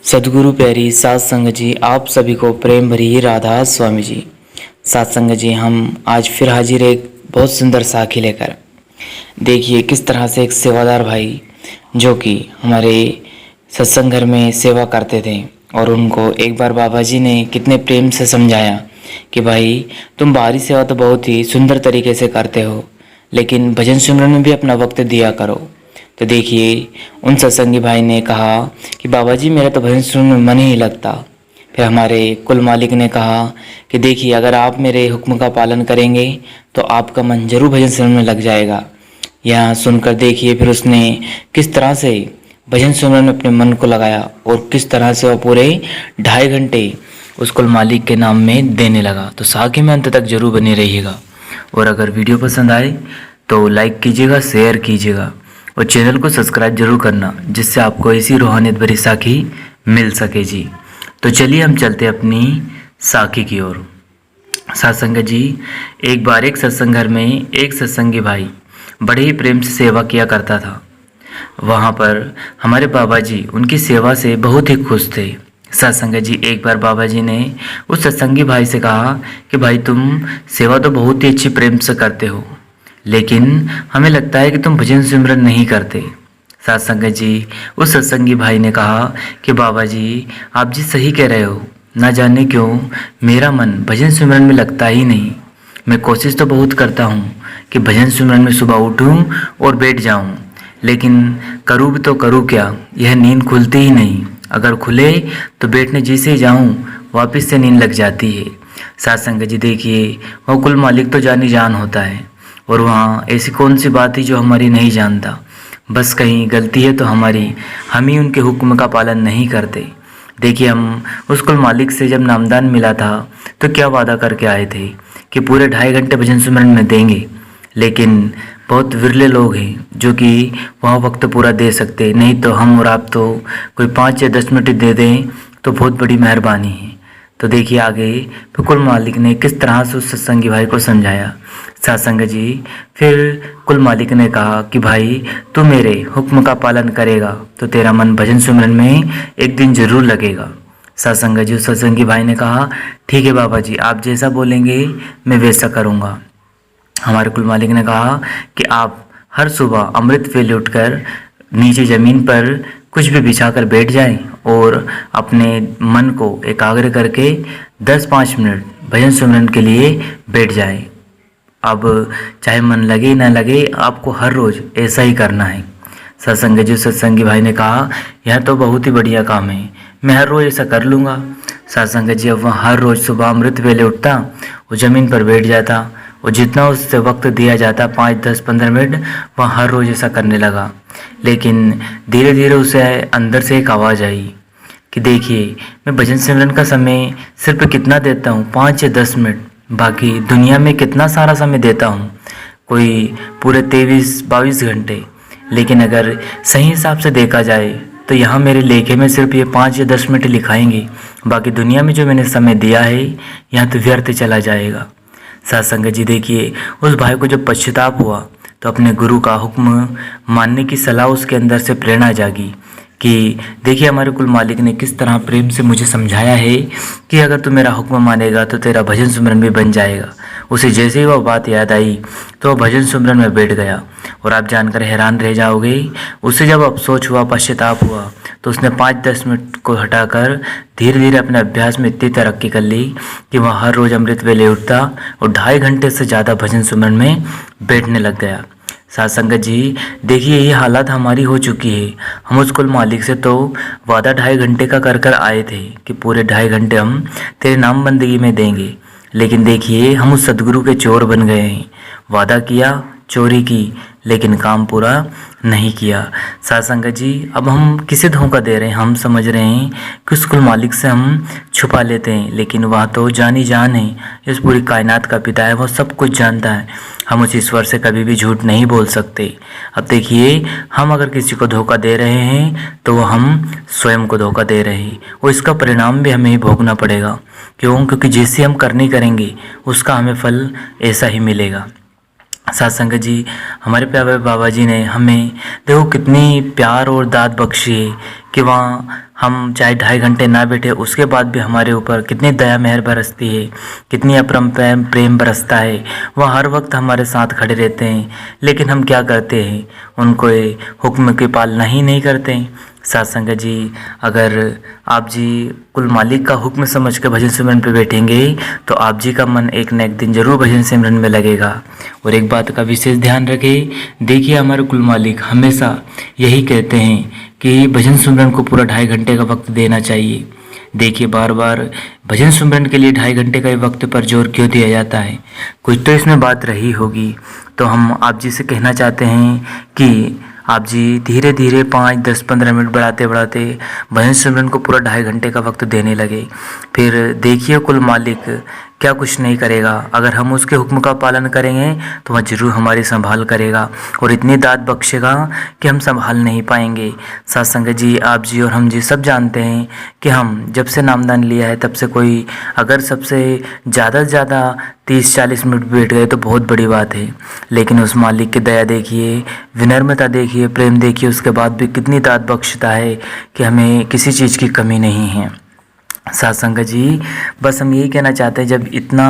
सदगुरु प्यारी सात संगत जी, आप सभी को प्रेम भरी राधा स्वामी जी। सात संगत जी, हम आज फिर हाजिर एक बहुत सुंदर साखी लेकर। देखिए किस तरह से एक सेवादार भाई जो कि हमारे सत्संग घर में सेवा करते थे और उनको एक बार बाबा जी ने कितने प्रेम से समझाया कि भाई तुम बाहरी सेवा तो बहुत ही सुंदर तरीके से करते हो, लेकिन भजन सिमरन में भी अपना वक्त दिया करो। तो देखिए उन सत्संगी भाई ने कहा कि बाबा जी मेरा तो भजन सुनने में मन ही लगता। फिर हमारे कुल मालिक ने कहा कि देखिए अगर आप मेरे हुक्म का पालन करेंगे तो आपका मन जरूर भजन सुनने में लग जाएगा। यहाँ सुनकर देखिए फिर उसने किस तरह से भजन सुनने में अपने मन को लगाया और किस तरह से वह पूरे 2.5 घंटे उस कुल मालिक के नाम में देने लगा। तो साखी में अंत तक जरूर बने रहिएगा और अगर वीडियो पसंद आए तो लाइक कीजिएगा, शेयर कीजिएगा और चैनल को सब्सक्राइब जरूर करना, जिससे आपको ऐसी रूहानियत भरी साखी मिल सके जी। तो चलिए हम चलते अपनी साखी की ओर। सत्संग जी, एक बार एक सत्संग घर में एक सत्संगी भाई बड़े ही प्रेम से सेवा किया करता था। वहाँ पर हमारे बाबा जी उनकी सेवा से बहुत ही खुश थे। सत्संग जी, एक बार बाबा जी ने उस सत्संगी भाई से कहा कि भाई तुम सेवा तो बहुत ही अच्छी प्रेम से करते हो, लेकिन हमें लगता है कि तुम भजन सिमरन नहीं करते। सत्संग जी, उस सत्संगी भाई ने कहा कि बाबा जी आप जी सही कह रहे हो, ना जाने क्यों मेरा मन भजन सिमरन में लगता ही नहीं। मैं कोशिश तो बहुत करता हूँ कि भजन सिमरन में सुबह उठूँ और बैठ जाऊँ, लेकिन करूँ भी तो करूँ क्या, यह नींद खुलती ही नहीं। अगर खुले तो बैठने जैसे जाऊँ वापस से नींद लग जाती है। सत्संग जी, देखिए वह कुल मालिक तो जानी जान होता है और वहाँ ऐसी कौन सी बात है जो हमारी नहीं जानता। बस कहीं गलती है तो हमारी, हम ही उनके हुक्म का पालन नहीं करते। देखिए हम उस कुल मालिक से जब नामदान मिला था तो क्या वादा करके आए थे कि पूरे 2.5 घंटे भजन सिमरन में देंगे, लेकिन बहुत विरले लोग हैं जो कि वहाँ वक्त पूरा दे सकते। नहीं तो हम और आप तो कोई 5 या 10 मिनट दे दें तो बहुत बड़ी मेहरबानी है। तो देखिए आगे फिर कुल मालिक ने किस तरह से उस सत्संगी भाई को समझाया। सत्संग जी, फिर कुल मालिक ने कहा कि भाई तू मेरे हुक्म का पालन करेगा तो तेरा मन भजन सिमरन में एक दिन जरूर लगेगा। सत्संग जी, उस सत्संगी भाई ने कहा ठीक है बाबा जी, आप जैसा बोलेंगे मैं वैसा करूँगा। हमारे कुल मालिक ने कहा कि आप हर सुबह अमृत वेले उठकर नीचे ज़मीन पर कुछ भी बिछाकर बैठ जाएं और अपने मन को एकाग्र करके 10-5 मिनट भजन सिमरन के लिए बैठ जाएं। अब चाहे मन लगे ना लगे, आपको हर रोज़ ऐसा ही करना है। सत्संग जी, सत्संगी भाई ने कहा यह तो बहुत ही बढ़िया काम है, मैं हर रोज़ ऐसा कर लूँगा। सत्संग जी, अब वह हर रोज़ सुबह अमृत वेले उठता और ज़मीन पर बैठ जाता और जितना उससे वक्त दिया जाता 5, 10, 15 मिनट, वह हर रोज़ ऐसा करने लगा। लेकिन धीरे धीरे उसे अंदर से एक आवाज़ आई कि देखिए मैं भजन सिमरन का समय सिर्फ कितना देता हूँ, 5 या 10 मिनट, बाकी दुनिया में कितना सारा समय देता हूँ, कोई पूरे 23-22 घंटे। लेकिन अगर सही हिसाब से देखा जाए तो यहाँ मेरे लेखे में सिर्फ ये 5 या 10 मिनट लिखाएंगे, बाकी दुनिया में जो मैंने समय दिया है यहाँ तो व्यर्थ चला जाएगा। सत्संग जी, देखिए उस भाई को जब पश्चाताप हुआ तो अपने गुरु का हुक्म मानने की सलाह उसके अंदर से प्रेरणा जागी कि देखिए हमारे कुल मालिक ने किस तरह प्रेम से मुझे समझाया है कि अगर तू मेरा हुक्म मानेगा तो तेरा भजन सिमरन भी बन जाएगा। उसे जैसे ही वह बात याद आई तो वह भजन सिमरन में बैठ गया और आप जानकर हैरान रह जाओगे। उसे जब अफसोस हुआ, पश्चाताप हुआ, तो उसने 5-10 मिनट को हटाकर धीरे धीरे अपने अभ्यास में इतनी तरक्की कर ली कि वह हर रोज़ अमृत वेले उठता और 2.5 घंटे से ज़्यादा भजन सिमरन में बैठने लग गया। सत्संग जी, देखिए ये हालत हमारी हो चुकी है। हम उस कुल मालिक से तो वादा 2.5 घंटे का कर कर आए थे कि पूरे 2.5 घंटे हम तेरे नाम बंदगी में देंगे, लेकिन देखिए हम उस सदगुरु के चोर बन गए हैं। वादा किया, चोरी की, लेकिन काम पूरा नहीं किया। सत्संग जी, अब हम किसे धोखा दे रहे हैं? हम समझ रहे हैं कि उस कुल मालिक से हम छुपा लेते हैं, लेकिन वह तो जानी जान है, इस पूरी कायनात का पिता है, वह सब कुछ जानता है। हम उस ईश्वर से कभी भी झूठ नहीं बोल सकते। अब देखिए हम अगर किसी को धोखा दे रहे हैं तो वह हम स्वयं को धोखा दे रहे हैं और इसका परिणाम भी हमें ही भोगना पड़ेगा। क्यों? क्योंकि जैसे हम करनी करेंगे उसका हमें फल ऐसा ही मिलेगा। साथ संगत जी, हमारे प्यारे बाबा जी ने हमें देखो कितनी प्यार और दाद बख्शी है कि वहाँ हम चाहे 2.5 घंटे ना बैठे उसके बाद भी हमारे ऊपर कितनी दया मेहर बरसती है, कितनी अपरम प्रेम बरसता है। वह हर वक्त हमारे साथ खड़े रहते हैं, लेकिन हम क्या करते हैं, उनको ये हुक्म की पालना ही नहीं करते हैं। साथ संगत जी, अगर आप जी कुल मालिक का हुक्म समझ के भजन सिमरन पे बैठेंगे तो आप जी का मन एक न एक दिन जरूर भजन सिमरन में लगेगा। और एक बात का विशेष ध्यान रखें, देखिए हमारे कुल मालिक हमेशा यही कहते हैं कि भजन सिमरन को पूरा 2.5 घंटे का वक्त देना चाहिए। देखिए बार बार भजन सिमरन के लिए 2.5 घंटे का वक्त पर जोर क्यों दिया जाता है, कुछ तो इसमें बात रही होगी। तो हम आप जी से कहना चाहते हैं कि आप जी धीरे धीरे 5, 10, 15 मिनट बढ़ाते बढ़ाते भजन सिमरन को पूरा 2.5 घंटे का वक्त देने लगे। फिर देखिए कुल मालिक क्या कुछ नहीं करेगा। अगर हम उसके हुक्म का पालन करेंगे तो वह ज़रूर हमारी संभाल करेगा और इतनी दाद बख्शेगा कि हम संभाल नहीं पाएंगे। साथ संगत जी, आप जी और हम जी सब जानते हैं कि हम जब से नामदान लिया है तब से कोई अगर सबसे ज़्यादा से ज़्यादा 30-40 मिनट बैठ गए तो बहुत बड़ी बात है, लेकिन उस मालिक की दया देखिए, विनम्रता देखिए, प्रेम देखिए, उसके बाद भी कितनी दाद बख्शता है कि हमें किसी चीज़ की कमी नहीं है। साथ संगत जी, बस हम यही कहना चाहते हैं, जब इतना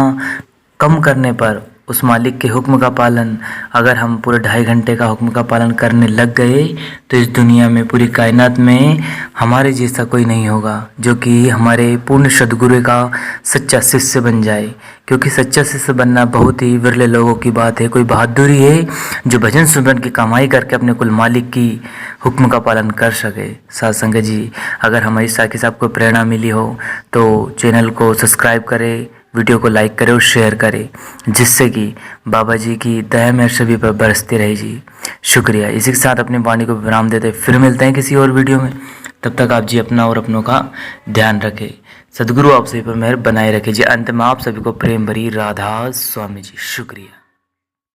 कम करने पर उस मालिक के हुक्म का पालन अगर हम पूरे 2.5 घंटे का हुक्म का पालन करने लग गए तो इस दुनिया में पूरी कायनात में हमारे जैसा कोई नहीं होगा जो कि हमारे पूर्ण सद्गुरु का सच्चा शिष्य बन जाए। क्योंकि सच्चा शिष्य बनना बहुत ही विरले लोगों की बात है, कोई बहादुरी है जो भजन सिमरन की कमाई करके अपने कुल मालिक की हुक्म का पालन कर सके। साथ संगत जी, अगर हमारी साखी साहब को प्रेरणा मिली हो तो चैनल को सब्सक्राइब करें, वीडियो को लाइक करें और शेयर करें, जिससे कि बाबा जी की दया मेहर सभी पर बरसती रहे जी। शुक्रिया। इसी के साथ अपनी वाणी को विराम देते फिर मिलते हैं किसी और वीडियो में। तब तक आप जी अपना और अपनों का ध्यान रखें। सद्गुरु आप सभी पर मेहर बनाए रखे जी। अंत में आप सभी को प्रेम भरी राधा स्वामी जी। शुक्रिया।